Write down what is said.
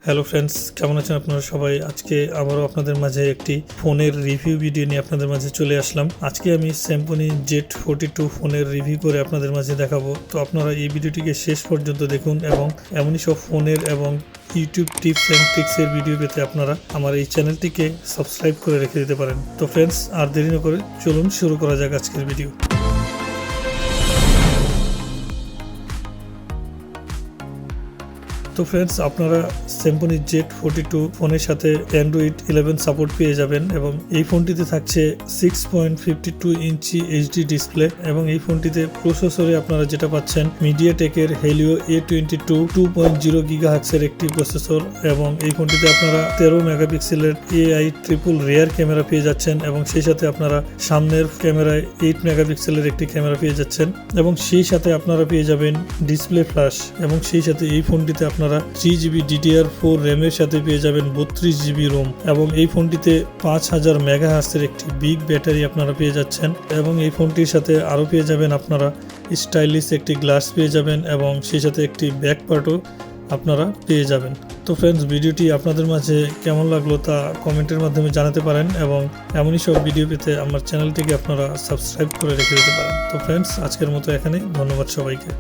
Hello friends, কেমন আছেন আপনারা সবাই? আজকে আবারও আপনাদের মাঝে একটি ফোনের রিভিউ ভিডিও নিয়ে আপনাদের মাঝে চলে আসলাম। আজকে আমি Symphony z42 ফোনের রিভিউ করে আপনাদের মাঝে দেখাবো। তো আপনারা এই ভিডিওটিকে শেষ পর্যন্ত দেখুন এবং এমনই সব ফোনের এবং ইউটিউব টিপস অ্যান্ড ট্রিক্সের ভিডিও পেতে আপনারা আমার এই চ্যানেলটিকে সাবস্ক্রাইব করে রেখে দিতে পারেন। তো ফ্রেন্ডস, আর দেরি না করে চলুন শুরু করা যাক আজকের ভিডিও। তো ফ্রেন্ডস, আপনারা Symphony z42 ফোনের সাথে অ্যান্ড্রয়েড 11 সাপোর্ট পেয়ে যাবেন এবং এই ফোনটিতে থাকছে 6.52 ইঞ্চি এইচডি ডিসপ্লে এবং এই ফোনটিতে প্রসেসরে আপনারা যেটা পাচ্ছেন মিডিয়াটেকের হেলিও A22 2.0 গিগাহার্টজের একটি প্রসেসর এবং এই ফোনটিতে আপনারা 13 মেগাপিক্সেলের AI ট্রিপল রেয়ার ক্যামেরা পেয়ে যাচ্ছেন এবং সেই সাথে আপনারা সামনের ক্যামেরায় 8 মেগাপিক্সেলের একটি ক্যামেরা পেয়ে যাচ্ছেন এবং সেই সাথে আপনারা পেয়ে যাবেন ডিসপ্লে ফ্ল্যাশ এবং সেই সাথে এই ফোনটিতে আপনারা 3GB DDR4 র্যামের সাথে পেয়ে যাবেন 32GB রোম এবং এই ফোনটিতে 5000 মেগাহার্টজের একটি বিগ ব্যাটারি আপনারা পেয়ে যাচ্ছেন এবং এই ফোনটির সাথে আরও পেয়ে যাবেন আপনারা স্টাইলিশ একটি গ্লাস পেয়ে যাবেন এবং সেই সাথে একটি ব্যাক পার্টও আপনারা পেয়ে যাবেন। তো ফ্রেন্ডস, ভিডিওটি আপনাদের মাঝে কেমন লাগলো তা কমেন্টের মাধ্যমে জানাতে পারেন এবং এমনই সব ভিডিও পেতে আমার চ্যানেলটিকে আপনারা সাবস্ক্রাইব করে রেখে দিতে পারেন। তো ফ্রেন্ডস, আজকের মতো এখানেই। ধন্যবাদ সবাইকে।